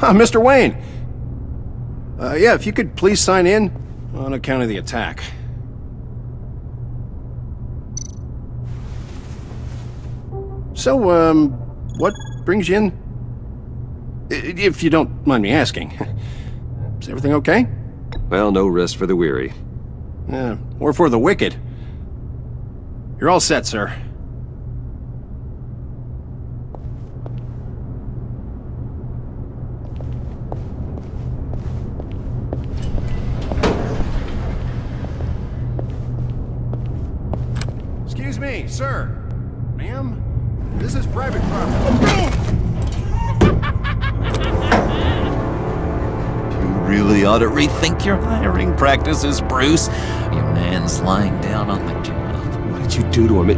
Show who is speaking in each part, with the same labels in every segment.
Speaker 1: Mr. Wayne! Yeah, if you could please sign in on account of the attack. So, what brings you in? If you don't mind me asking. Is everything okay?
Speaker 2: Well, no rest for the weary.
Speaker 1: Yeah, or for the wicked. You're all set, sir. Excuse me, sir. Ma'am, this is private property.
Speaker 3: You really ought to rethink your hiring practices, Bruce. Your man's lying down on the job.
Speaker 2: What did you do to him?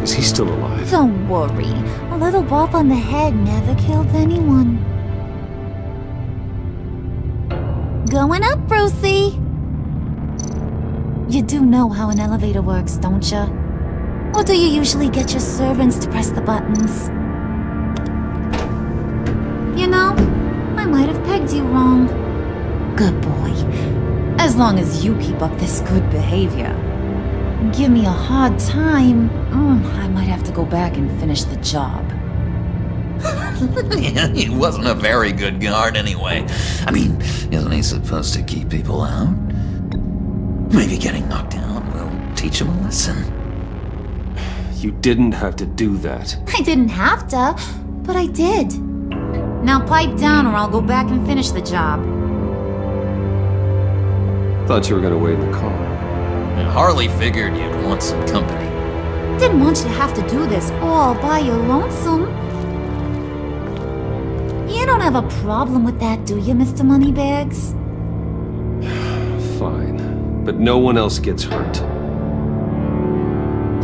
Speaker 2: Is he still alive?
Speaker 4: Don't worry. A little bump on the head never killed anyone. Going up, Brucey! You do know how an elevator works, don't you? Or do you usually get your servants to press the buttons? You know, I might have pegged you wrong. Good boy. As long as you keep up this good behavior. Give me a hard time, I might have to go back and finish the job.
Speaker 3: Yeah, he wasn't a very good guard anyway. I mean, isn't he supposed to keep people out? Maybe getting knocked out will teach him a lesson.
Speaker 2: You didn't have to do that.
Speaker 4: I didn't have to, but I did. Now pipe down or I'll go back and finish the job.
Speaker 2: Thought you were gonna wait in the car.
Speaker 3: And Harley figured you'd want some company.
Speaker 4: Didn't want you to have to do this all by your lonesome. You don't have a problem with that, do you, Mr. Moneybags?
Speaker 2: Fine. But no one else gets hurt.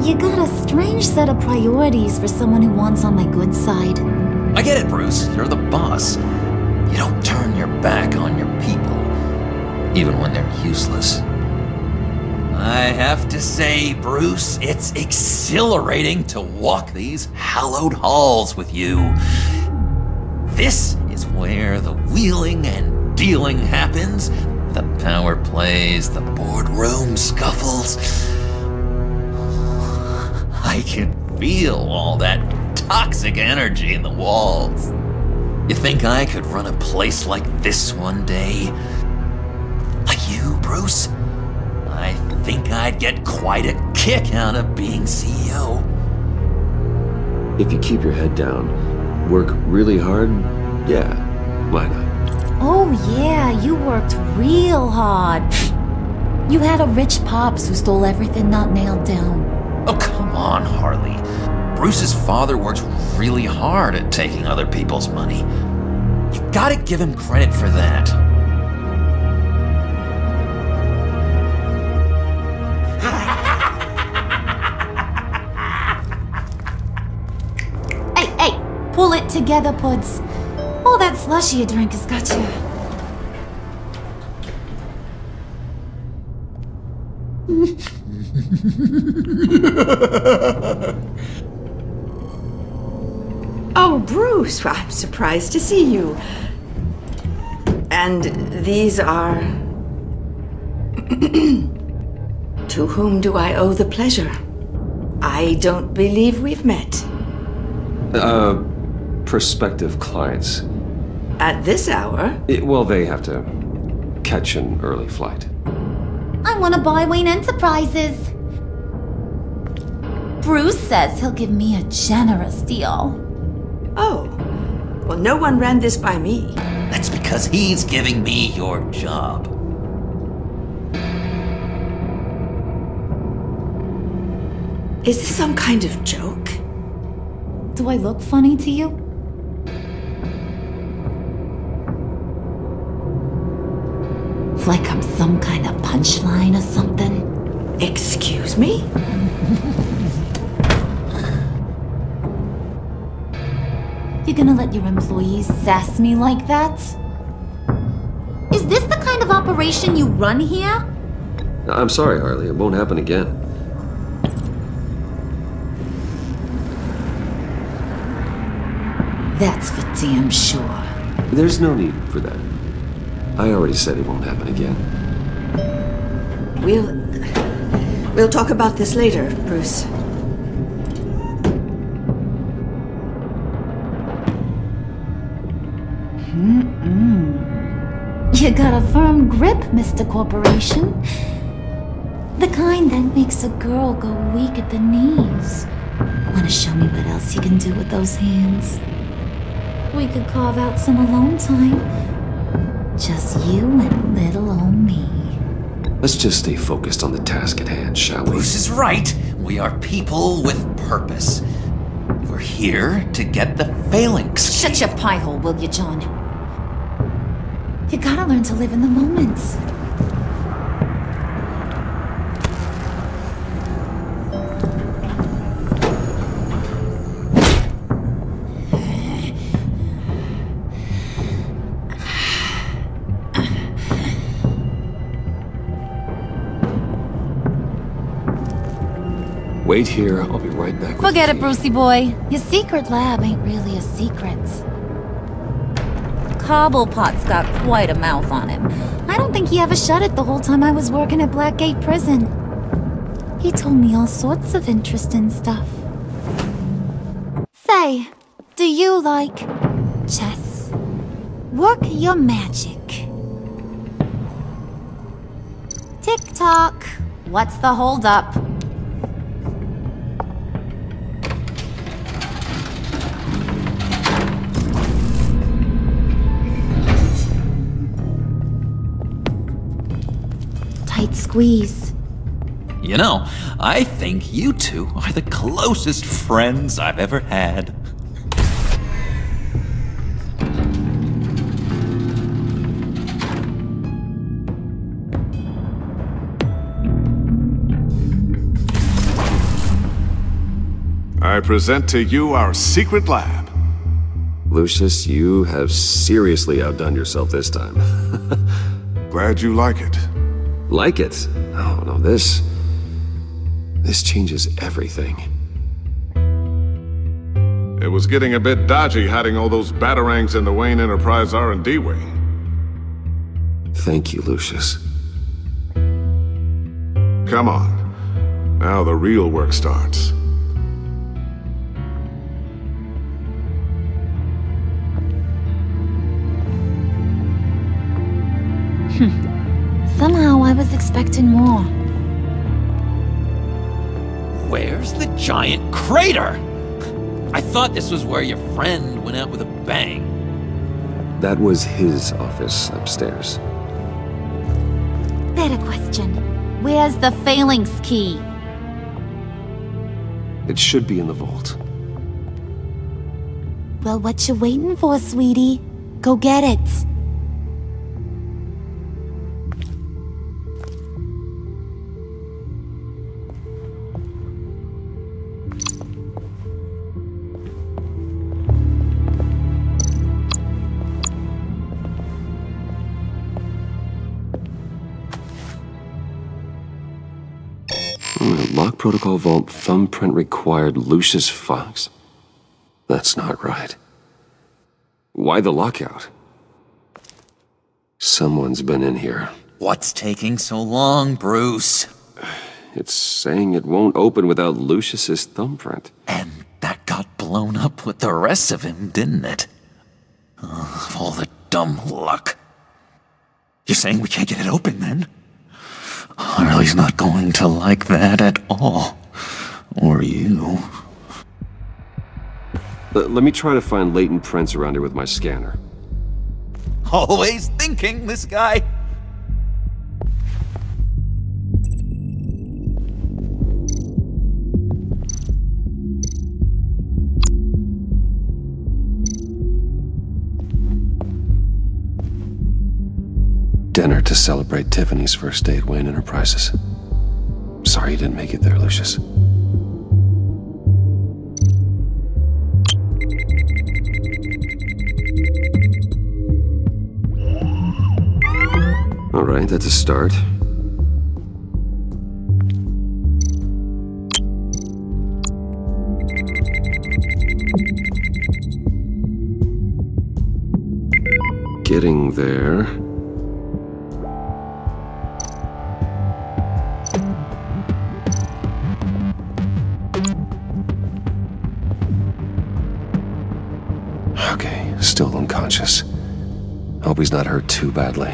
Speaker 4: You got a strange set of priorities for someone who wants on my good side.
Speaker 3: I get it, Bruce. You're the boss. You don't turn your back on your people, even when they're useless. I have to say, Bruce, it's exhilarating to walk these hallowed halls with you. This is where the wheeling and dealing happens, the power plays, the boardroom scuffles. I can feel all that toxic energy in the walls. You think I could run a place like this one day? Like you, Bruce? I think I'd get quite a kick out of being CEO.
Speaker 2: If you keep your head down, work really hard, yeah, why not?
Speaker 4: Oh yeah, you worked real hard. You had a rich pops who stole everything not nailed down.
Speaker 3: Oh, come on, Harley. Bruce's father worked really hard at taking other people's money. You gotta give him credit for that.
Speaker 4: Hey, pull it together, Puds. All that slushy you drink has got you.
Speaker 5: Oh, Bruce, I'm surprised to see you. And these are... To whom do I owe the pleasure? I don't believe we've met.
Speaker 2: Prospective clients.
Speaker 5: At this hour?
Speaker 2: Well, they have to catch an early flight.
Speaker 4: I want to buy Wayne Enterprises. Bruce says he'll give me a generous deal.
Speaker 5: Oh, well, no one ran this by me.
Speaker 3: That's because he's giving me your job.
Speaker 5: Is this some kind of joke?
Speaker 4: Do I look funny to you? Like I'm some kind of punchline or something?
Speaker 5: Excuse me?
Speaker 4: You gonna let your employees sass me like that? Is this the kind of operation you run here?
Speaker 2: I'm sorry, Harley. It won't happen again.
Speaker 4: That's for damn sure.
Speaker 2: There's no need for that. I already said it won't happen again.
Speaker 5: We'll talk about this later, Bruce.
Speaker 4: You got a firm grip, Mr. Corporation. The kind that makes a girl go weak at the knees. Wanna show me what else you can do with those hands? We could carve out some alone time. Just you and little old me.
Speaker 2: Let's just stay focused on the task at hand, shall we?
Speaker 3: Bruce is right. We are people with purpose. We're here to get the phalanx.
Speaker 4: Shut your pie hole, will you, John? You gotta learn to live in the moment.
Speaker 2: Wait here, I'll be right back with
Speaker 4: Forget
Speaker 2: the
Speaker 4: it,
Speaker 2: key.
Speaker 4: Brucey boy. Your secret lab ain't really a secret. Cobblepot's got quite a mouth on him. I don't think he ever shut it the whole time I was working at Blackgate Prison. He told me all sorts of interesting stuff. Say, do you like chess? Work your magic. Tick-tock. What's the holdup? Tight squeeze.
Speaker 3: You know, I think you two are the closest friends I've ever had.
Speaker 6: I present to you our secret lab.
Speaker 2: Lucius, you have seriously outdone yourself this time.
Speaker 6: Glad you like it.
Speaker 2: Like it? Oh, no, this changes everything.
Speaker 6: It was getting a bit dodgy hiding all those batarangs in the Wayne Enterprise R&D wing.
Speaker 2: Thank you, Lucius.
Speaker 6: Come on. Now the real work starts.
Speaker 4: Somehow I was expecting more.
Speaker 3: Where's the giant crater? I thought this was where your friend went out with a bang.
Speaker 2: That was his office upstairs.
Speaker 4: Better question. Where's the phalanx key?
Speaker 2: It should be in the vault.
Speaker 4: Well, what you waiting for, sweetie? Go get it.
Speaker 2: Lock protocol vault thumbprint required Lucius Fox. That's not right. Why the lockout? Someone's been in here.
Speaker 3: What's taking so long, Bruce?
Speaker 2: It's saying it won't open without Lucius's thumbprint.
Speaker 3: And that got blown up with the rest of him, didn't it? Of all the dumb luck. You're saying we can't get it open, then? Harley's not going to like that at all. Or you.
Speaker 2: Let me try to find latent prints around here with my scanner.
Speaker 3: Always thinking, this guy.
Speaker 2: Dinner to celebrate Tiffany's first day at Wayne Enterprises. Sorry you didn't make it there, Lucius. All right, that's a start. getting there. Okay, still unconscious. Hope he's not hurt too badly.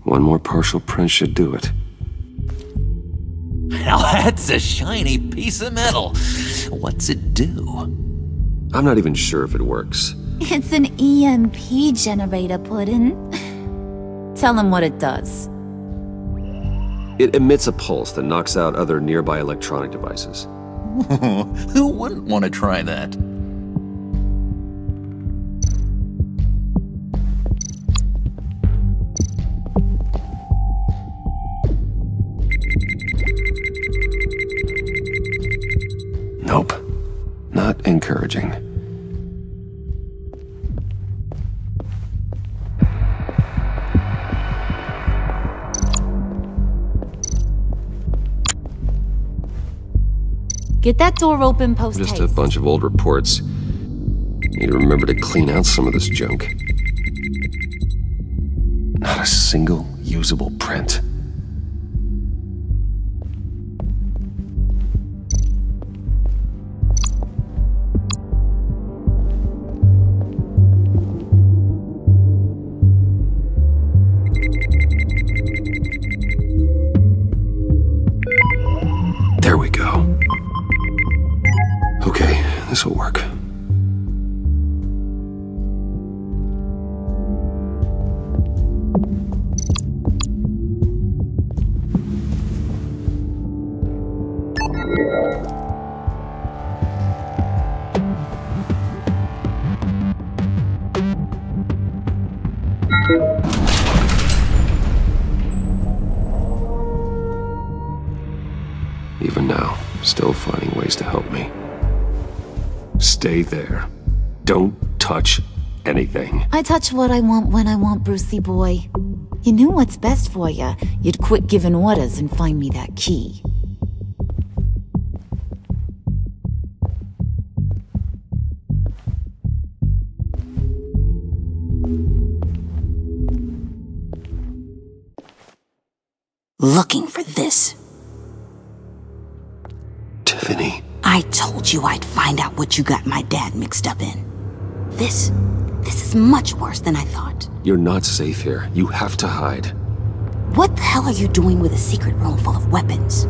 Speaker 2: One more partial print should do it.
Speaker 3: Now that's a shiny piece of metal. What's it do?
Speaker 2: I'm not even sure if it works.
Speaker 4: It's an EMP generator, Puddin'. Tell him what it does.
Speaker 2: It emits a pulse that knocks out other nearby electronic devices.
Speaker 3: Who wouldn't want to try that?
Speaker 2: Nope. Not encouraging.
Speaker 4: Get that door open post-haste.
Speaker 2: Just a bunch of old reports. Need to remember to clean out some of this junk. Not a single usable print. There we go. Okay, this'll work. Even now, still finding ways to help me. Stay there. Don't touch anything.
Speaker 4: I touch what I want when I want, Brucey boy. You knew what's best for you. You'd quit giving orders and find me that key.
Speaker 7: Looking for this.
Speaker 2: Tiffany.
Speaker 7: I told you I'd find out what you got my dad mixed up in. This is much worse than I thought.
Speaker 2: You're not safe here. You have to hide.
Speaker 7: What the hell are you doing with a secret room full of weapons?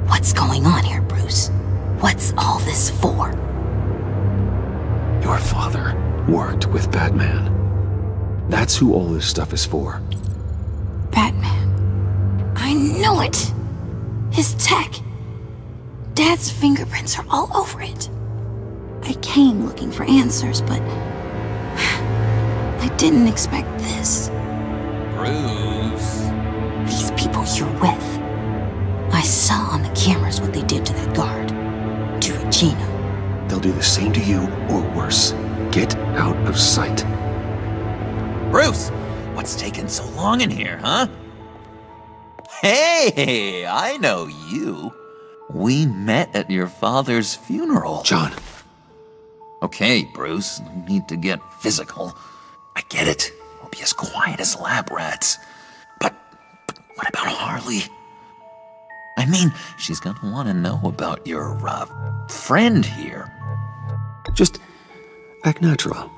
Speaker 7: What's going on here, Bruce? What's all this for?
Speaker 2: Your father worked with Batman. That's who all this stuff is for.
Speaker 7: Batman. I knew it! His tech. Dad's fingerprints are all over it. I came looking for answers, but I didn't expect this.
Speaker 3: Bruce.
Speaker 7: These people you're with. I saw on the cameras what they did to that guard. To Regina.
Speaker 2: They'll do the same to you, or worse. Get out of sight.
Speaker 3: Bruce! What's taking so long in here, huh? Hey, I know you. We met at your father's funeral.
Speaker 2: John.
Speaker 3: Okay, Bruce, no need to get physical. I get it. We'll be as quiet as lab rats. But what about Harley? I mean, she's gonna want to know about your, friend here.
Speaker 2: Just act natural.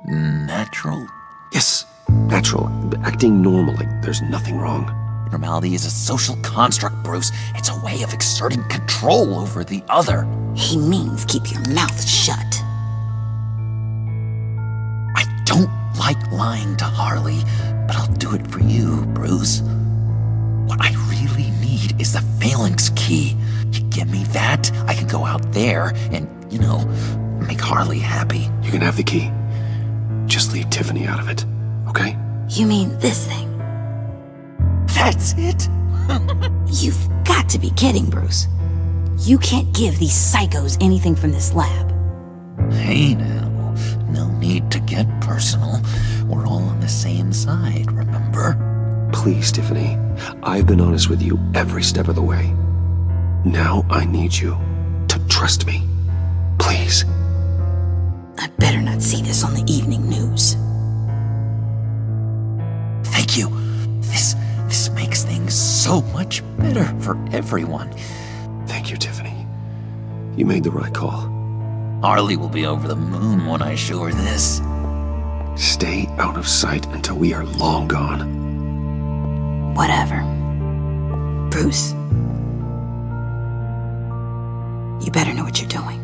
Speaker 3: Natural?
Speaker 2: Yes, natural. Acting normal, like there's nothing wrong.
Speaker 3: Normality is a social construct, Bruce. It's a way of exerting control over the other.
Speaker 7: He means keep your mouth shut.
Speaker 3: I don't like lying to Harley, but I'll do it for you, Bruce. What I really need is the phalanx key. You give me that, I can go out there and, make Harley happy.
Speaker 2: You can have the key. Just leave Tiffany out of it, okay?
Speaker 7: You mean this thing?
Speaker 3: That's it?
Speaker 7: You've got to be kidding, Bruce. You can't give these psychos anything from this lab.
Speaker 3: Hey now, no need to get personal. We're all on the same side, remember?
Speaker 2: Please, Tiffany. I've been honest with you every step of the way. Now I need you to trust me. Please.
Speaker 7: I better not see this on the evening news.
Speaker 3: Thank you. This makes things so much better for everyone.
Speaker 2: Thank you, Tiffany. You made the right call.
Speaker 3: Harley will be over the moon when I show her this.
Speaker 2: Stay out of sight until we are long gone.
Speaker 7: Whatever. Bruce. You better know what you're doing.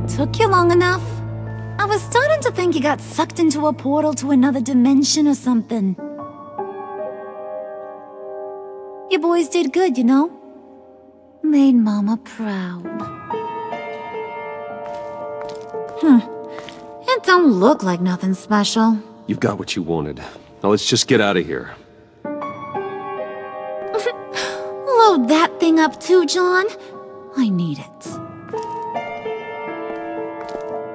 Speaker 4: Took you long enough? I was starting to think you got sucked into a portal to another dimension or something. You boys did good, you know? Made Mama proud. It don't look like nothing special.
Speaker 2: You've got what you wanted. Now let's just get out of here.
Speaker 4: Load that thing up too, John. I need it.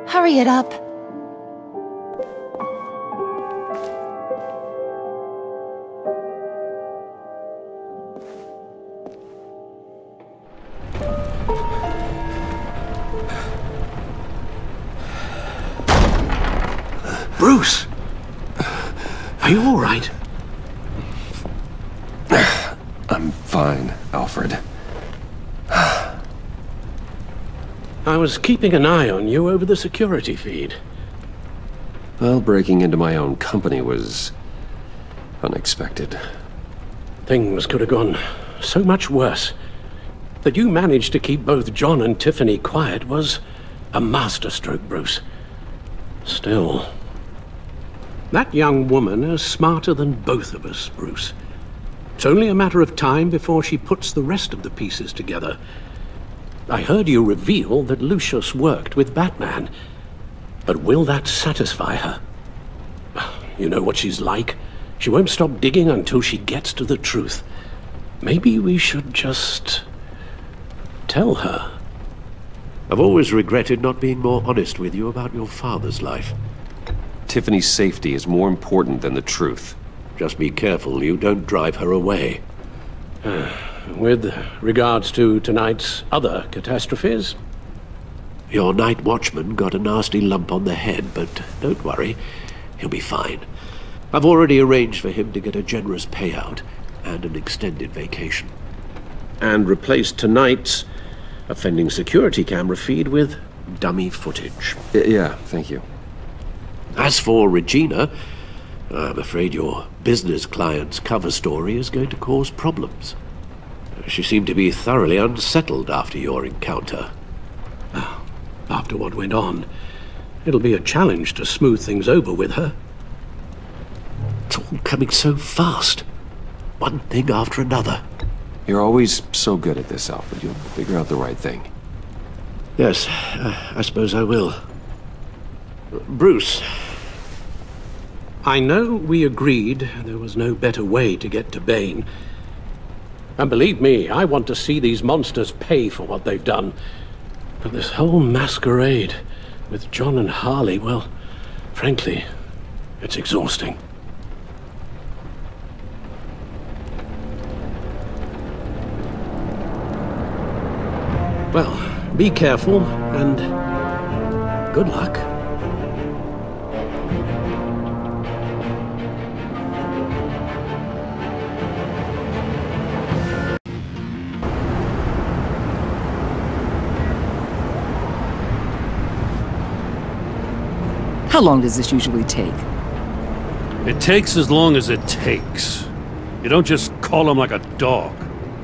Speaker 4: Hurry it up.
Speaker 1: Bruce! Are you all right?
Speaker 2: I'm fine, Alfred.
Speaker 1: I was keeping an eye on you over the security feed.
Speaker 2: Well, breaking into my own company was unexpected.
Speaker 1: Things could have gone so much worse. That you managed to keep both John and Tiffany quiet was a masterstroke, Bruce. Still, that young woman is smarter than both of us, Bruce. It's only a matter of time before she puts the rest of the pieces together. I heard you reveal that Lucius worked with Batman. But will that satisfy her? You know what she's like. She won't stop digging until she gets to the truth. Maybe we should just tell her.
Speaker 8: I've always regretted not being more honest with you about your father's life.
Speaker 2: Tiffany's safety is more important than the truth.
Speaker 8: Just be careful you don't drive her away.
Speaker 1: With regards to tonight's other catastrophes?
Speaker 8: Your night watchman got a nasty lump on the head, but don't worry, he'll be fine. I've already arranged for him to get a generous payout and an extended vacation.
Speaker 1: And replaced tonight's offending security camera feed with dummy footage.
Speaker 2: Yeah, thank you.
Speaker 8: As for Regina, I'm afraid your business client's cover story is going to cause problems. She seemed to be thoroughly unsettled after your encounter.
Speaker 1: After what went on, it'll be a challenge to smooth things over with her.
Speaker 8: It's all coming so fast. One thing after another.
Speaker 2: You're always so good at this, Alfred. You'll figure out the right thing.
Speaker 8: Yes, I suppose I will. Bruce.
Speaker 1: I know we agreed there was no better way to get to Bane. And believe me, I want to see these monsters pay for what they've done. But this whole masquerade with John and Harley, well, frankly, it's exhausting. Well, be careful and good luck.
Speaker 9: How long does this usually take?
Speaker 10: It takes as long as it takes. You don't just call him like a dog.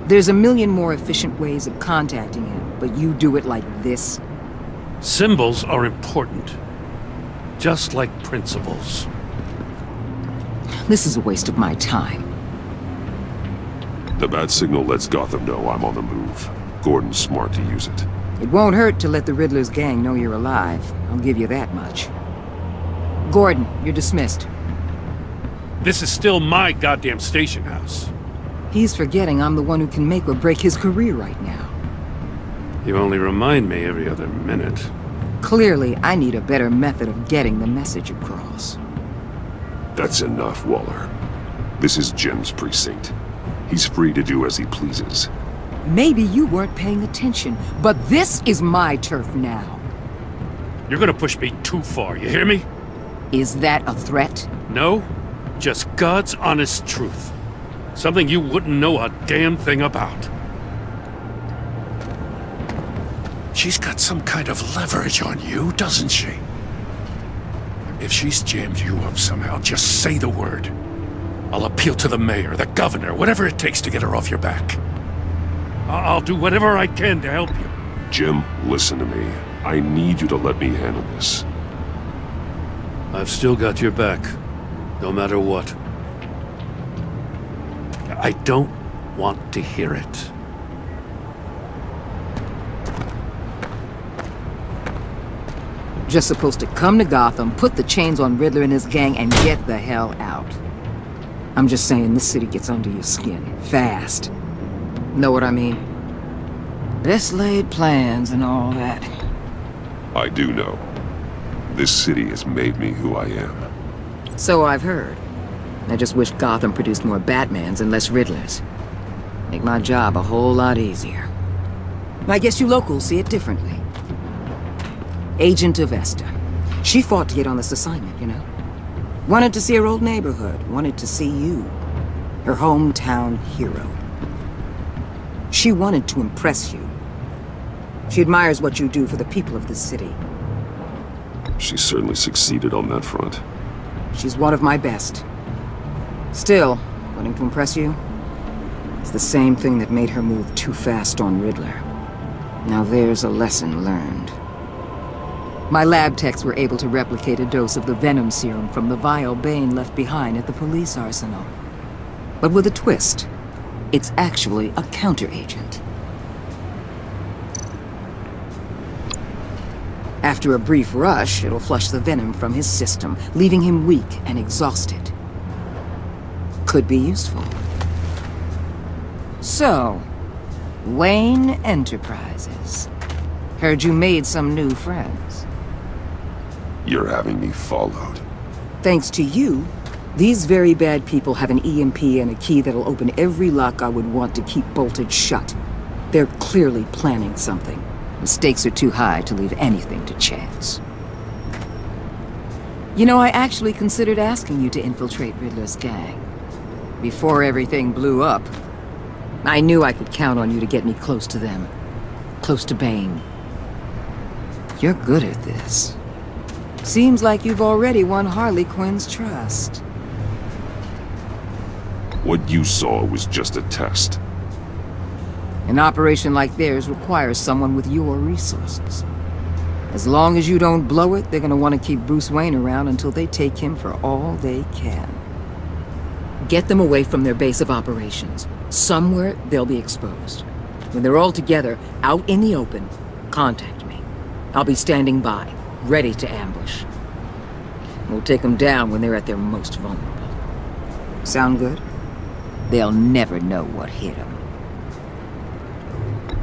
Speaker 9: There's a million more efficient ways of contacting him, but you do it like this?
Speaker 10: Symbols are important. Just like principles.
Speaker 9: This is a waste of my time.
Speaker 11: The bat signal lets Gotham know I'm on the move. Gordon's smart to use it.
Speaker 9: It won't hurt to let the Riddler's gang know you're alive. I'll give you that much. Gordon, you're dismissed.
Speaker 10: This is still my goddamn station house.
Speaker 9: He's forgetting I'm the one who can make or break his career right now.
Speaker 10: You only remind me every other minute.
Speaker 9: Clearly, I need a better method of getting the message across.
Speaker 11: That's enough, Waller. This is Jim's precinct. He's free to do as he pleases.
Speaker 9: Maybe you weren't paying attention, but this is my turf now.
Speaker 10: You're gonna push me too far, you hear me?
Speaker 9: Is that a threat?
Speaker 10: No, just God's honest truth. Something you wouldn't know a damn thing about.
Speaker 12: She's got some kind of leverage on you, doesn't she? If she's jammed you up somehow, just say the word. I'll appeal to the mayor, the governor, whatever it takes to get her off your back.
Speaker 10: I'll do whatever I can to help you.
Speaker 11: Jim, listen to me. I need you to let me handle this.
Speaker 10: I've still got your back, no matter what. I don't want to hear it.
Speaker 9: Just supposed to come to Gotham, put the chains on Riddler and his gang, and get the hell out. I'm just saying, this city gets under your skin. Fast. Know what I mean? Best laid plans and all that.
Speaker 11: I do know. This city has made me who I am.
Speaker 9: So I've heard. I just wish Gotham produced more Batmans and less Riddlers. Make my job a whole lot easier. I guess you locals see it differently. Agent Avesta. She fought to get on this assignment, you know? Wanted to see her old neighborhood. Wanted to see you. Her hometown hero. She wanted to impress you. She admires what you do for the people of this city.
Speaker 11: She certainly succeeded on that front.
Speaker 9: She's one of my best. Still, wanting to impress you? It's the same thing that made her move too fast on Riddler. Now there's a lesson learned. My lab techs were able to replicate a dose of the venom serum from the vial Bane left behind at the police arsenal. But with a twist. It's actually a counter-agent. After a brief rush, it'll flush the venom from his system, leaving him weak and exhausted. Could be useful. So, Wayne Enterprises. Heard you made some new friends.
Speaker 11: You're having me followed.
Speaker 9: Thanks to you, these very bad people have an EMP and a key that'll open every lock I would want to keep bolted shut. They're clearly planning something. The stakes are too high to leave anything to chance. You know, I actually considered asking you to infiltrate Riddler's gang. Before everything blew up, I knew I could count on you to get me close to them. Close to Bane. You're good at this. Seems like you've already won Harley Quinn's trust.
Speaker 11: What you saw was just a test.
Speaker 9: An operation like theirs requires someone with your resources. As long as you don't blow it, they're gonna want to keep Bruce Wayne around until they take him for all they can. Get them away from their base of operations. Somewhere they'll be exposed. When they're all together, out in the open, contact me. I'll be standing by, ready to ambush. We'll take them down when they're at their most vulnerable. Sound good? They'll never know what hit them.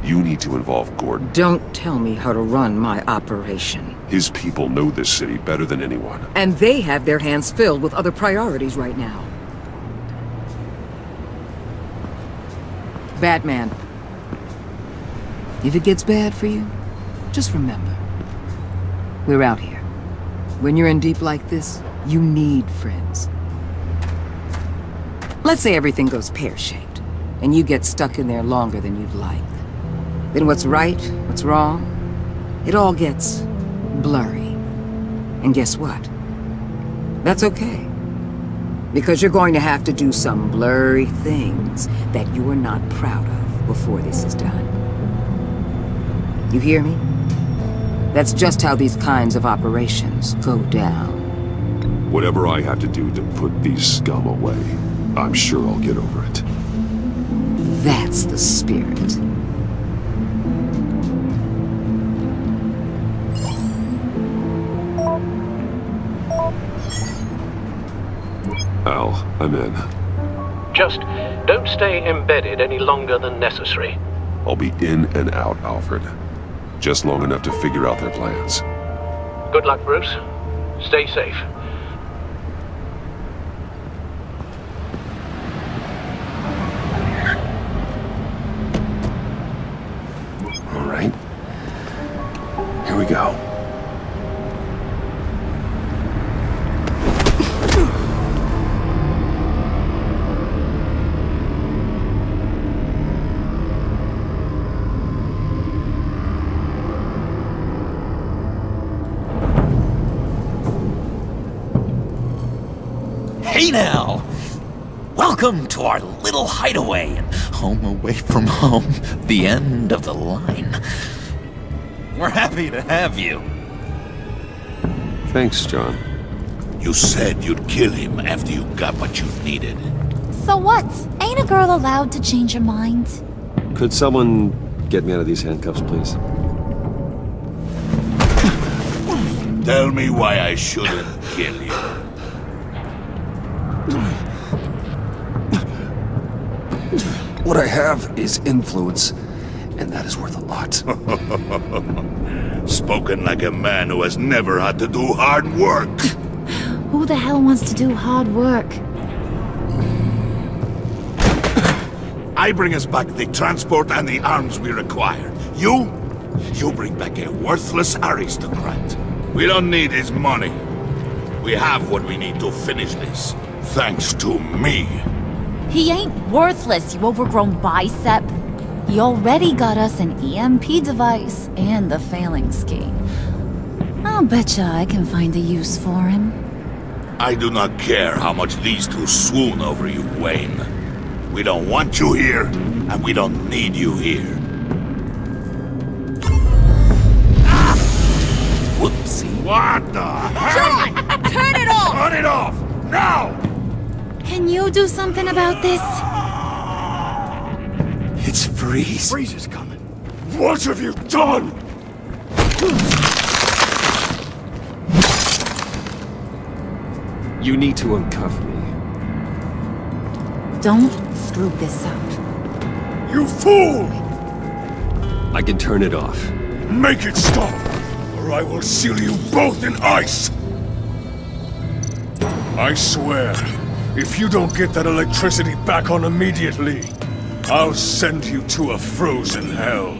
Speaker 11: You need to involve Gordon.
Speaker 9: Don't tell me how to run my operation.
Speaker 11: His people know this city better than anyone.
Speaker 9: And they have their hands filled with other priorities right now. Batman. If it gets bad for you, just remember. We're out here. When you're in deep like this, you need friends. Let's say everything goes pear-shaped, and you get stuck in there longer than you'd like. Then what's right, what's wrong, it all gets blurry. And guess what? That's okay. Because you're going to have to do some blurry things that you are not proud of before this is done. You hear me? That's just how these kinds of operations go down.
Speaker 11: Whatever I have to do to put these scum away, I'm sure I'll get over it.
Speaker 9: That's the spirit.
Speaker 11: Al, I'm in.
Speaker 1: Just don't stay embedded any longer than necessary.
Speaker 11: I'll be in and out, Alfred. just long enough to figure out their plans.
Speaker 1: Good luck, Bruce. Stay safe.
Speaker 2: All right. Here we go.
Speaker 3: Hey now! Welcome to our little hideaway and home away from home, the end of the line. We're happy to have you.
Speaker 2: Thanks, John.
Speaker 13: You said you'd kill him after you got what you needed.
Speaker 4: So what? Ain't a girl allowed to change her mind?
Speaker 2: Could someone get me out of these handcuffs, please?
Speaker 13: Tell me why I shouldn't kill you.
Speaker 2: What I have is influence, and that is worth a lot.
Speaker 13: Spoken like a man who has never had to do hard work.
Speaker 4: Who the hell wants to do hard work?
Speaker 13: I bring us back the transport and the arms we require. You bring back a worthless aristocrat. We don't need his money. We have what we need to finish this, thanks to me.
Speaker 4: He ain't worthless, you overgrown bicep. He already got us an EMP device and the failing scheme. I'll betcha I can find a use for him.
Speaker 13: I do not care how much these two swoon over you, Wayne. We don't want you here, and we don't need you here. Ah! Whoopsie. What the hell?
Speaker 7: John! Turn it off!
Speaker 13: Turn it off! Now!
Speaker 4: Can you do something about this?
Speaker 2: It's Freeze.
Speaker 12: Freeze is coming.
Speaker 13: What have you done?
Speaker 2: You need to uncuff me.
Speaker 4: Don't screw this up.
Speaker 13: You fool!
Speaker 2: I can turn it off.
Speaker 13: Make it stop, or I will seal you both in ice!
Speaker 12: I swear, if you don't get that electricity back on immediately, I'll send you to a frozen hell.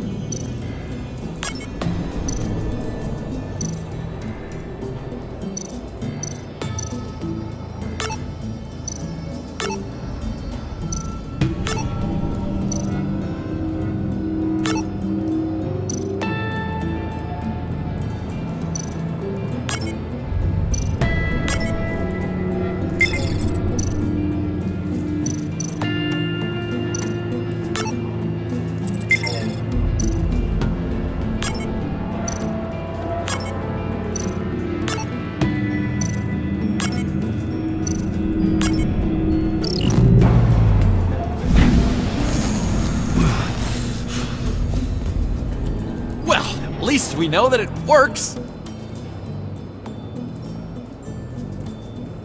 Speaker 3: At least we know that it works.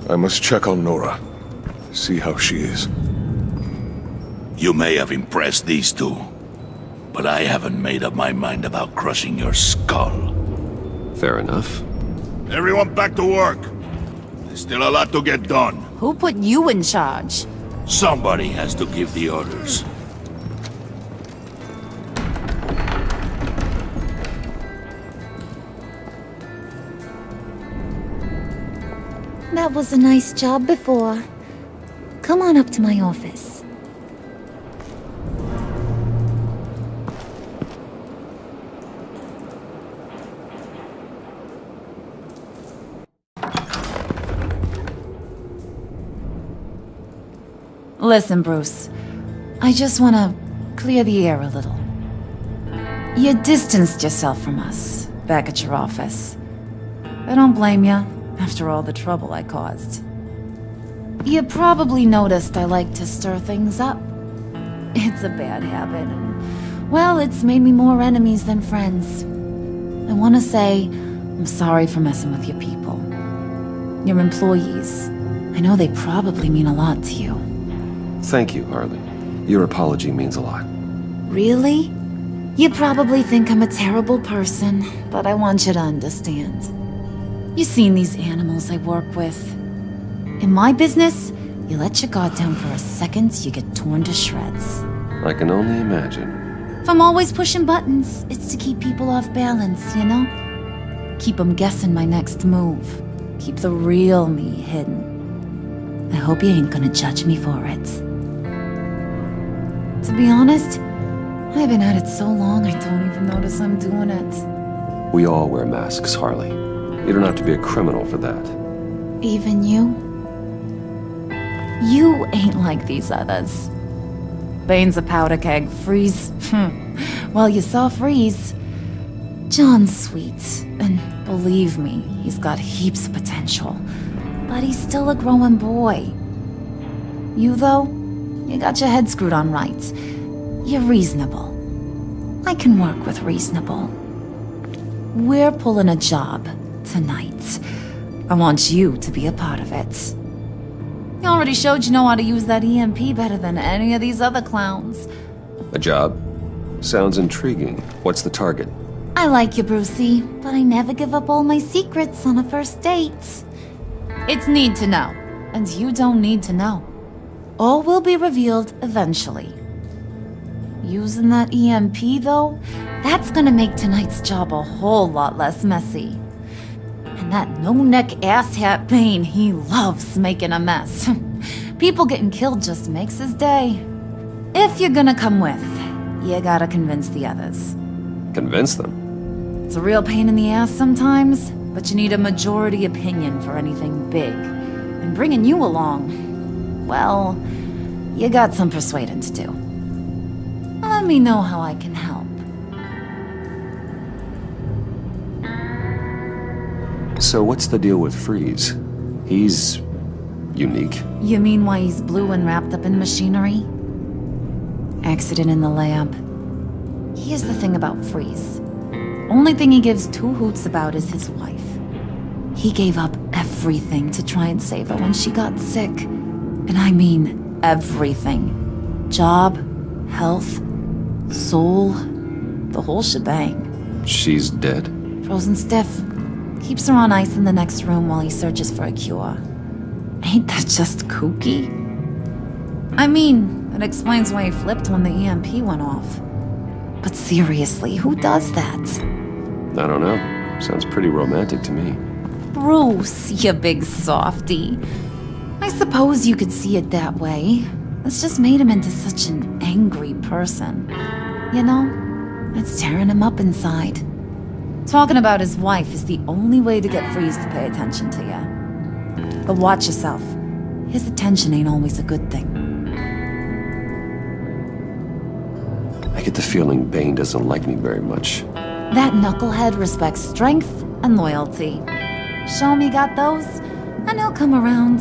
Speaker 12: I must check on Nora. See how she is.
Speaker 13: You may have impressed these two, but I haven't made up my mind about crushing your skull.
Speaker 2: Fair enough.
Speaker 13: Everyone back to work. There's still a lot to get done.
Speaker 4: Who put you in charge?
Speaker 13: Somebody has to give the orders.
Speaker 4: That was a nice job before. Come on up to my office. Listen, Bruce. I just want to clear the air a little. You distanced yourself from us back at your office. I don't blame you. After all the trouble I caused. You probably noticed I like to stir things up. It's a bad habit, and, well, it's made me more enemies than friends. I want to say I'm sorry for messing with your people. Your employees. I know they probably mean a lot to you.
Speaker 2: Thank you, Harley. Your apology means a lot.
Speaker 4: Really? You probably think I'm a terrible person, but I want you to understand. You've seen these animals I work with. In my business, you let your guard down for a second, you get torn to shreds.
Speaker 2: I can only imagine.
Speaker 4: If I'm always pushing buttons, it's to keep people off balance, you know? Keep them guessing my next move. Keep the real me hidden. I hope you ain't gonna judge me for it. To be honest, I've been at it so long I don't even notice I'm doing it.
Speaker 2: We all wear masks, Harley. You don't have to be a criminal for that.
Speaker 4: Even you? You ain't like these others. Bane's a powder keg. Freeze. Well, you saw Freeze. John's sweet, and believe me, he's got heaps of potential. But he's still a growing boy. You, though, you got your head screwed on right. You're reasonable. I can work with reasonable. We're pulling a job tonight. I want you to be a part of it. You already showed you know how to use that EMP better than any of these other clowns.
Speaker 2: A job? Sounds intriguing. What's the target?
Speaker 4: I like you, Brucey, but I never give up all my secrets on a first date. It's need to know, and you don't need to know. All will be revealed eventually. Using that EMP, though, that's gonna make tonight's job a whole lot less messy. And that no-neck asshat Bane, he loves making a mess. People getting killed just makes his day. If you're gonna come with, you gotta convince the others.
Speaker 2: Convince them?
Speaker 4: It's a real pain in the ass sometimes, but you need a majority opinion for anything big. And bringing you along, well, you got some persuading to do. Let me know how I can help.
Speaker 2: So what's the deal with Freeze? He's unique.
Speaker 4: You mean why he's blue and wrapped up in machinery? Accident in the lab. Here's the thing about Freeze. Only thing he gives two hoots about is his wife. He gave up everything to try and save her when she got sick. And I mean everything. Job, health, soul, the whole shebang.
Speaker 2: She's dead?
Speaker 4: Frozen stiff. Keeps her on ice in the next room while he searches for a cure. Ain't that just kooky? I mean, it explains why he flipped when the EMP went off. But seriously, who does that?
Speaker 2: I don't know. Sounds pretty romantic to me.
Speaker 4: Bruce, you big softy. I suppose you could see it that way. It's just made him into such an angry person. You know, it's tearing him up inside. Talking about his wife is the only way to get Freeze to pay attention to you. But watch yourself. His attention ain't always a good thing.
Speaker 2: I get the feeling Bane doesn't like me very much.
Speaker 4: That knucklehead respects strength and loyalty. Show him you got those, and he'll come around.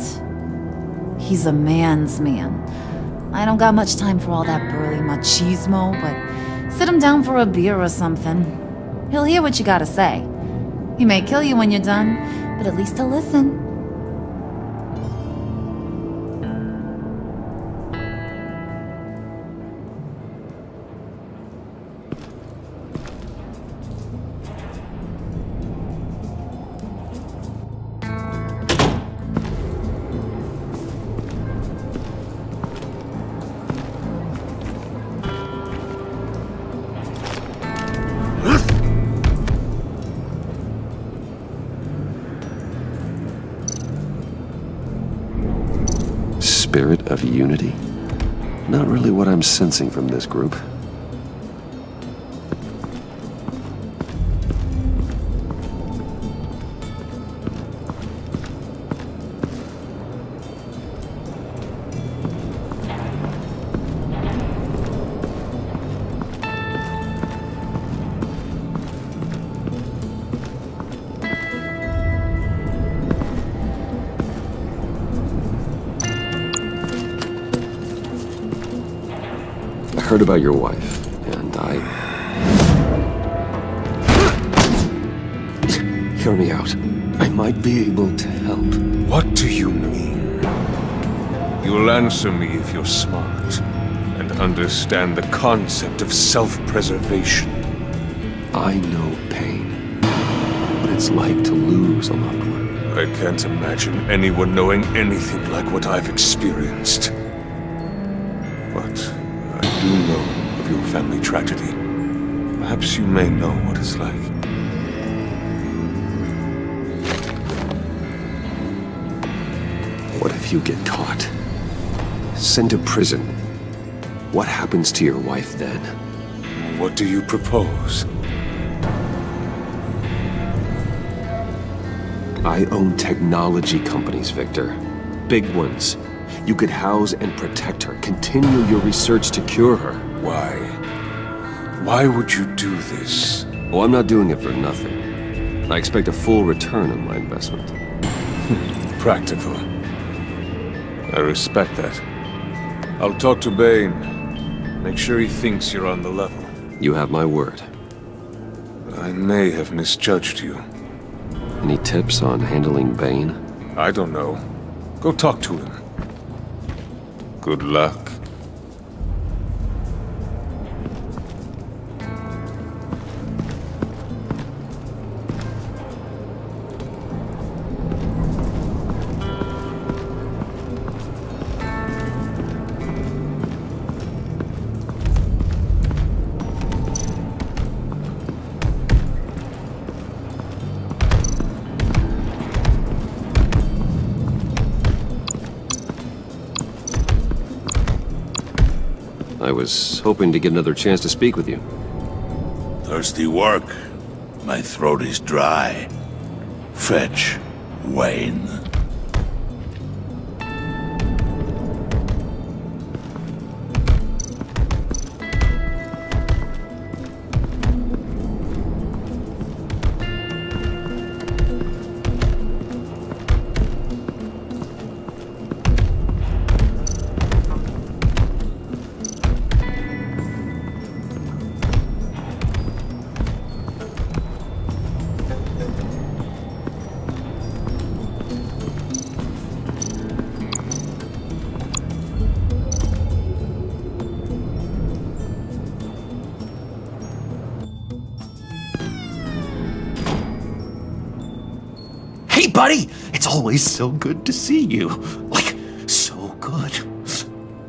Speaker 4: He's a man's man. I don't got much time for all that burly machismo, but sit him down for a beer or something. He'll hear what you gotta say. He may kill you when you're done, but at least he'll listen.
Speaker 2: Spirit of unity? Not really what I'm sensing from this group. I heard about your wife, and Hear me out. I might be able to help.
Speaker 11: What do you mean? You'll answer me if you're smart, and understand the concept of self-preservation.
Speaker 2: I know pain. What it's like to lose a loved one.
Speaker 11: I can't imagine anyone knowing anything like what I've experienced. But I do know of your family tragedy. Perhaps you may know what it's like.
Speaker 2: What if you get caught? Sent to prison? What happens to your wife then?
Speaker 11: What do you propose?
Speaker 2: I own technology companies, Victor. Big ones. You could house and protect her, continue your research to cure her.
Speaker 11: Why? Why would you do this?
Speaker 2: Oh, I'm not doing it for nothing. I expect a full return on my investment.
Speaker 11: Practical. I respect that. I'll talk to Bane. Make sure he thinks you're on the level.
Speaker 2: You have my word.
Speaker 11: I may have misjudged you.
Speaker 2: Any tips on handling Bane?
Speaker 11: I don't know. Go talk to him. Good luck.
Speaker 2: I was hoping to get another chance to speak with you.
Speaker 13: Thirsty work. My throat is dry. Fetch Wayne.
Speaker 3: Hey, buddy! It's always so good to see you. Like, so good.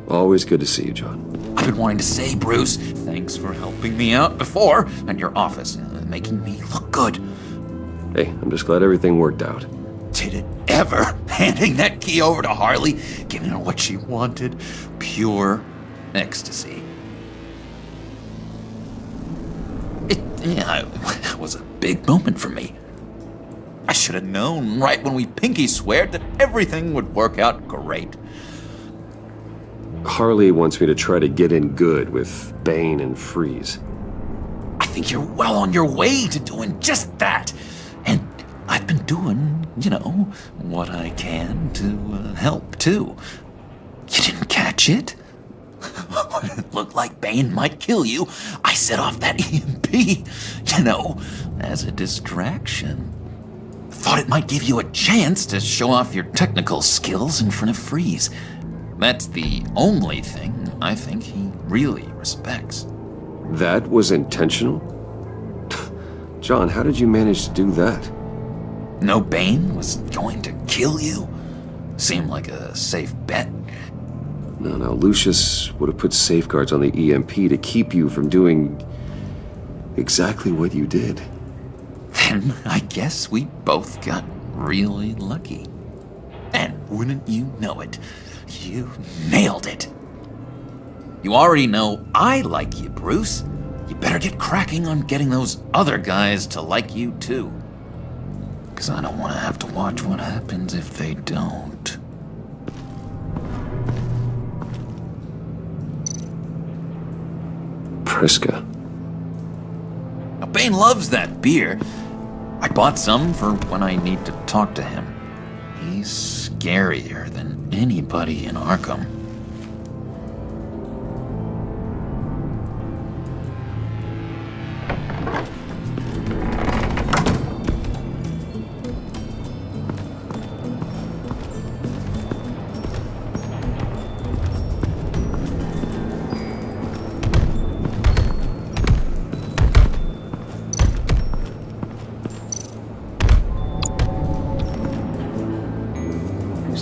Speaker 2: Always good to see you, John.
Speaker 3: I've been wanting to say, Bruce, thanks for helping me out before, and your office, making me look good.
Speaker 2: Hey, I'm just glad everything worked out.
Speaker 3: Did it ever? Handing that key over to Harley, giving her what she wanted. Pure ecstasy. It was a big moment for me. I should have known right when we pinky sweared that everything would work out great.
Speaker 2: Harley wants me to try to get in good with Bane and Freeze.
Speaker 3: I think you're well on your way to doing just that. And I've been doing, what I can to help, too. You didn't catch it? When it looked like Bane might kill you, I set off that EMP, as a distraction. Thought it might give you a chance to show off your technical skills in front of Freeze. That's the only thing I think he really respects.
Speaker 2: That was intentional? John, how did you manage to do that?
Speaker 3: No Bane was going to kill you? Seemed like a safe bet.
Speaker 2: No, Lucius would have put safeguards on the EMP to keep you from doing exactly what you did.
Speaker 3: Then I guess we both got really lucky. And wouldn't you know it, you nailed it. You already know I like you, Bruce. You better get cracking on getting those other guys to like you too. 'Cause I don't want to have to watch what happens if they don't.
Speaker 2: Priska.
Speaker 3: Now, Bane loves that beer. I bought some for when I need to talk to him. He's scarier than anybody in Arkham.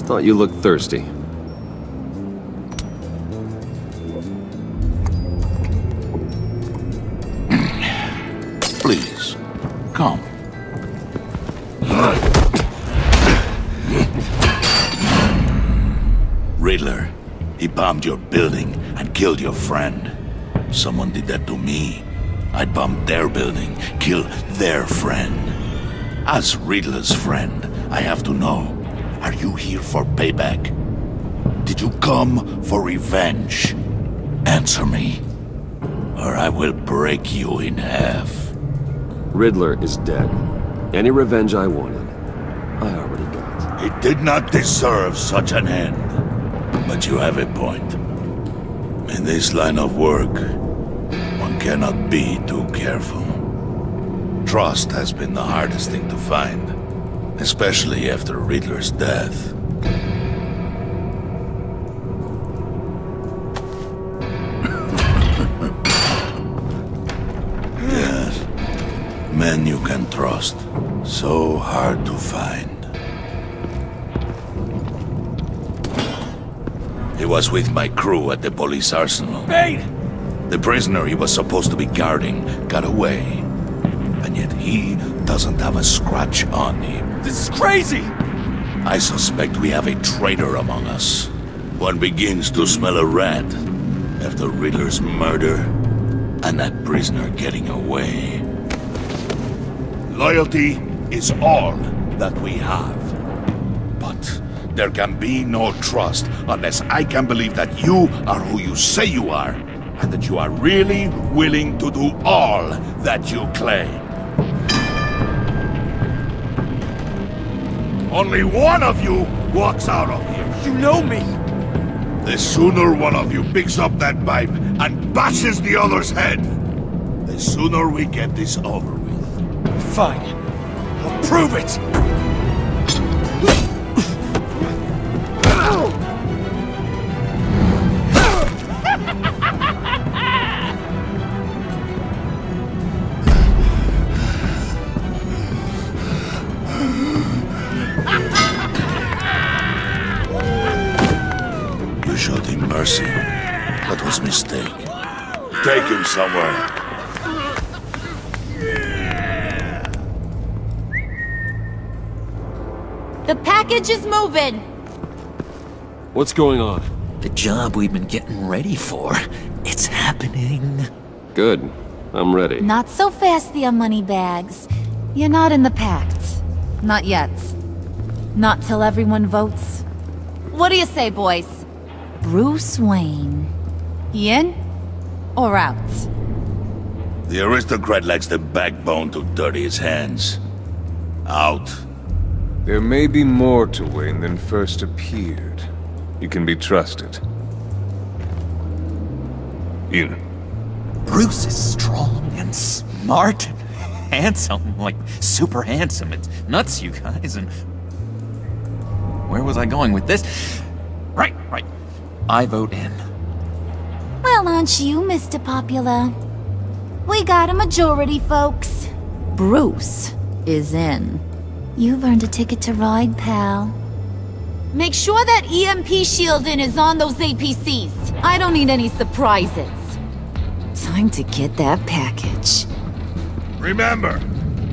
Speaker 2: Just thought you looked thirsty.
Speaker 13: Please, come. Riddler, he bombed your building and killed your friend. Someone did that to me. I'd bomb their building, kill their friend. As Riddler's friend, I have to know, are you here for payback? Did you come for revenge? Answer me, or I will break you in half.
Speaker 2: Riddler is dead. Any revenge I wanted, I already got.
Speaker 13: He did not deserve such an end. But you have a point. In this line of work, one cannot be too careful. Trust has been the hardest thing to find, especially after Riddler's death. Yes, men you can trust. So hard to find. He was with my crew at the police arsenal.
Speaker 12: Bane!
Speaker 13: The prisoner he was supposed to be guarding got away. And yet he doesn't have a scratch on him.
Speaker 12: This is crazy!
Speaker 13: I suspect we have a traitor among us. One begins to smell a rat after Riddler's murder and that prisoner getting away. Loyalty is all that we have. But there can be no trust unless I can believe that you are who you say you are, and that you are really willing to do all that you claim. Only one of you walks out of here.
Speaker 12: You know me!
Speaker 13: The sooner one of you picks up that pipe and bashes the other's head, the sooner we get this over with.
Speaker 12: Fine. I'll prove it!
Speaker 13: You showed him mercy. That was a mistake. Take him somewhere.
Speaker 4: The package is moving!
Speaker 2: What's going on?
Speaker 3: The job we've been getting ready for. It's happening.
Speaker 2: Good. I'm ready.
Speaker 4: Not so fast, the Moneybags. You're not in the Pact. Not yet. Not till everyone votes. What do you say, boys? Bruce Wayne. In or out?
Speaker 13: The aristocrat lacks the backbone to dirty his hands. Out.
Speaker 11: There may be more to Wayne than first appeared. You can be trusted. In.
Speaker 3: Bruce is strong and smart and handsome, like super handsome. It's nuts, you guys, and... Where was I going with this? Right. I vote in.
Speaker 4: Well, aren't you, Mr. Popular? We got a majority, folks. Bruce is in. You've earned a ticket to ride, pal. Make sure that EMP shielding is on those APCs. I don't need any surprises. Time to get that package.
Speaker 13: Remember,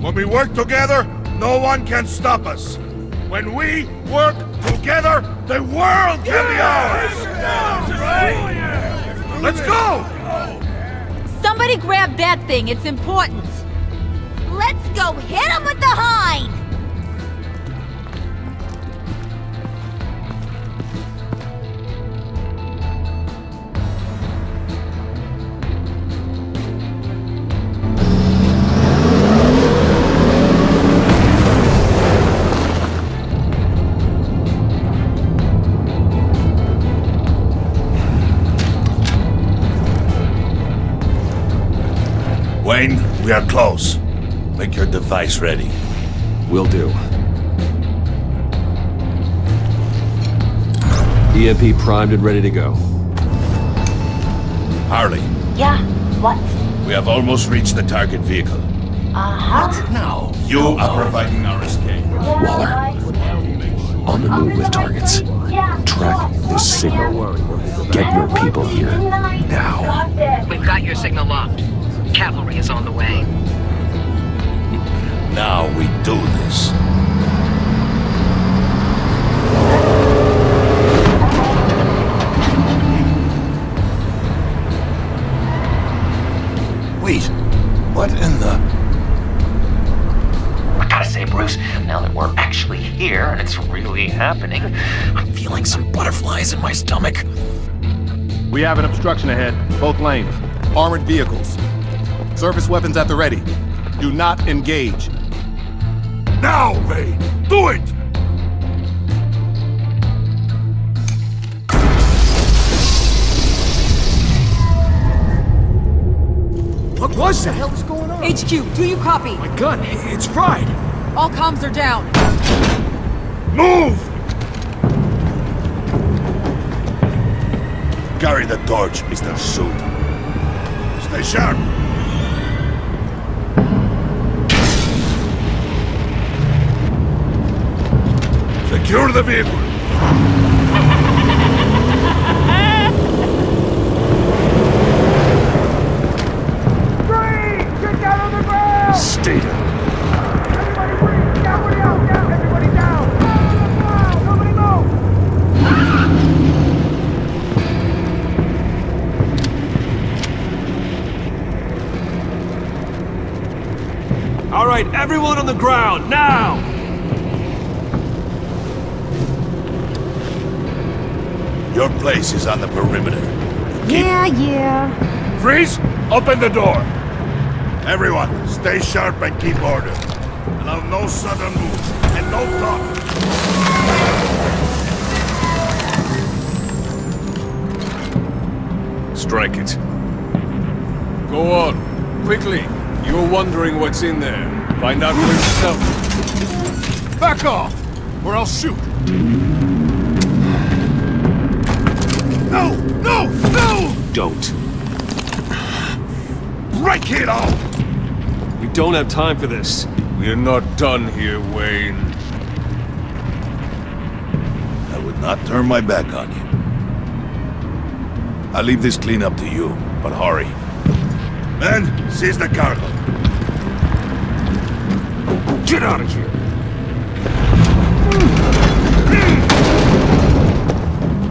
Speaker 13: when we work together, no one can stop us. When we work together, the world can be ours! Let's go!
Speaker 4: Somebody grab that thing, it's important. Let's go hit him with the hind!
Speaker 13: Wayne, we are close. Make your device ready.
Speaker 2: Will do. EMP primed and ready to go.
Speaker 13: Harley.
Speaker 14: Yeah, what?
Speaker 13: We have almost reached the target vehicle.
Speaker 14: Uh-huh.
Speaker 13: Now, you are providing our escape.
Speaker 8: Waller. On the
Speaker 2: move with targets. Track this signal. Get your people here. Now.
Speaker 14: We've got your signal locked. Cavalry is on the way.
Speaker 13: Now we do this.
Speaker 12: Wait, what in the...
Speaker 3: I gotta say, Bruce, now that we're actually here and it's really happening, I'm feeling some butterflies in my stomach.
Speaker 15: We have an obstruction ahead, both lanes. Armored vehicles. Service weapons at the ready. Do not engage.
Speaker 13: Now, Vane! Do it!
Speaker 16: What was that?
Speaker 17: What the hell is going on?
Speaker 16: HQ, do you copy?
Speaker 13: My gun, it's fried!
Speaker 16: All comms are down.
Speaker 13: Move! Carry the torch, Mr. Suit. Stay sharp! Secure the vehicle!
Speaker 11: Stay down.
Speaker 18: All right, everyone on the ground, now!
Speaker 13: Your place is on the perimeter.
Speaker 4: Yeah.
Speaker 13: Freeze! Open the door! Everyone, stay sharp and keep order. Allow no sudden moves, and no talk.
Speaker 11: Strike it. Go on, quickly. You're wondering what's in there. Find out for yourself.
Speaker 12: Back off, or I'll shoot.
Speaker 13: No! No! No!
Speaker 11: Don't.
Speaker 13: Break it off!
Speaker 11: We don't have time for this. We're not done here, Wayne.
Speaker 13: I would not turn my back on you. I'll leave this clean up to you, but hurry. Men, seize the cargo.
Speaker 12: Get out of here!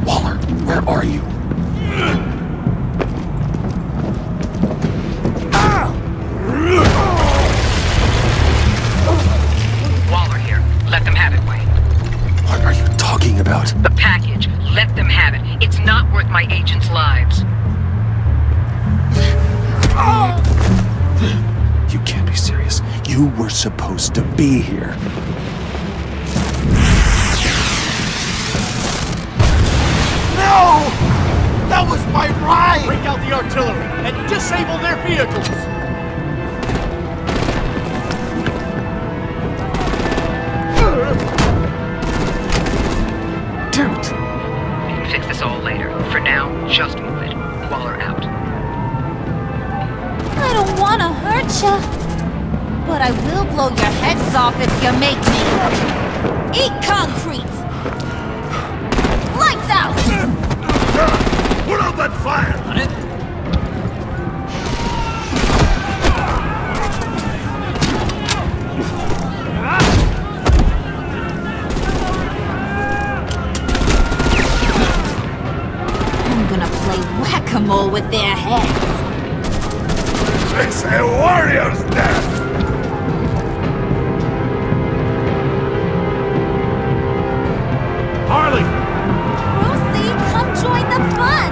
Speaker 2: Waller, where are you?
Speaker 14: Waller here. Let them have it, Wayne.
Speaker 2: What are you talking about?
Speaker 14: The package. Let them have it. It's not worth my agents' lives.
Speaker 2: You can't be serious. You were supposed to be here.
Speaker 16: No! That was my ride! Break out the artillery and disable their vehicles!
Speaker 2: Damn it!
Speaker 14: We can fix this all later. For now, just move it. Waller out.
Speaker 4: I don't want to hurt ya, but I will blow your heads off if you make me. Eat concrete! Lights out!
Speaker 13: Put out that fire!
Speaker 14: On it.
Speaker 4: I'm gonna play whack-a-mole with their heads.
Speaker 13: It's a warrior's death!
Speaker 18: Harley!
Speaker 4: Brucey, come join the fun!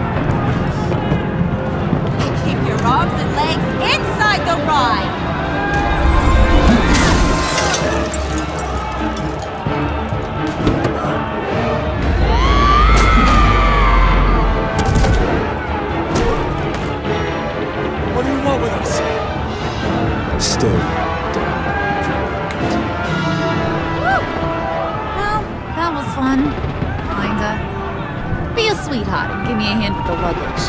Speaker 4: And keep your arms and legs inside the ride!
Speaker 18: What do you want with us?
Speaker 2: Stay down.
Speaker 4: Well, that was fun. Kinda. Be a sweetheart and give me a hand with the luggage.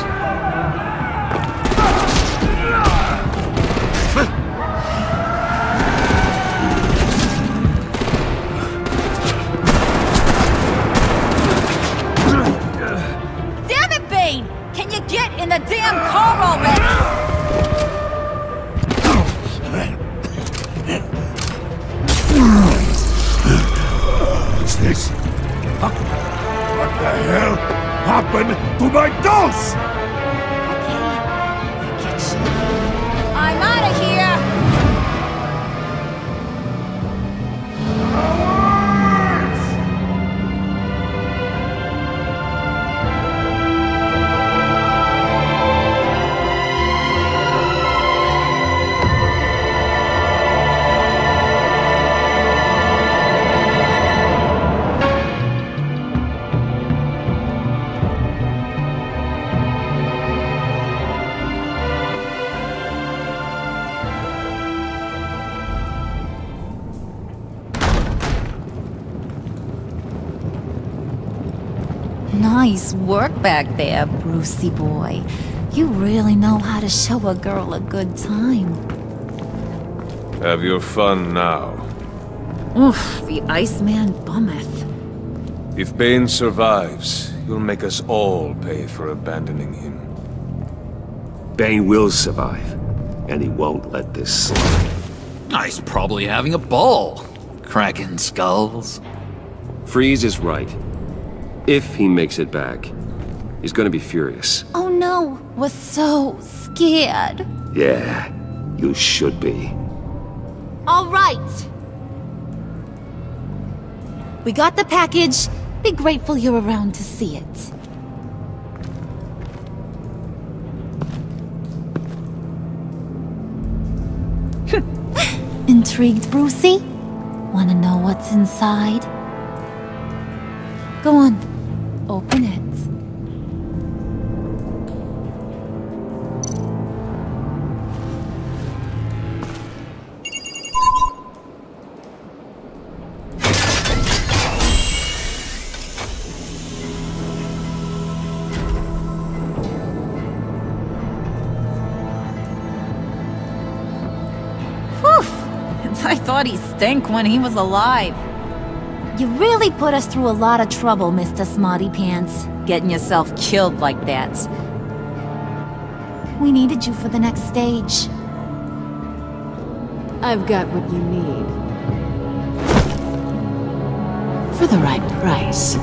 Speaker 13: this? What the hell happened to my dose?
Speaker 4: I'm out of here! Nice work back there, Brucey boy. You really know how to show a girl a good time.
Speaker 11: Have your fun now.
Speaker 4: Oof, the Iceman bummeth.
Speaker 11: If Bane survives, you'll make us all pay for abandoning him.
Speaker 2: Bane will survive, and he won't let this slide.
Speaker 3: He's probably having a ball, cracking skulls.
Speaker 2: Freeze is right. If he makes it back, he's gonna be furious.
Speaker 4: Oh no, we're so scared.
Speaker 2: Yeah, you should be.
Speaker 4: All right. We got the package. Be grateful you're around to see it. Intrigued, Brucey? Wanna know what's inside? Go on, open it. I thought he stank when he was alive. You really put us through a lot of trouble, Mr. Smarty Pants, getting yourself killed like that. We needed you for the next stage.
Speaker 17: I've got what you need.
Speaker 7: For the right price.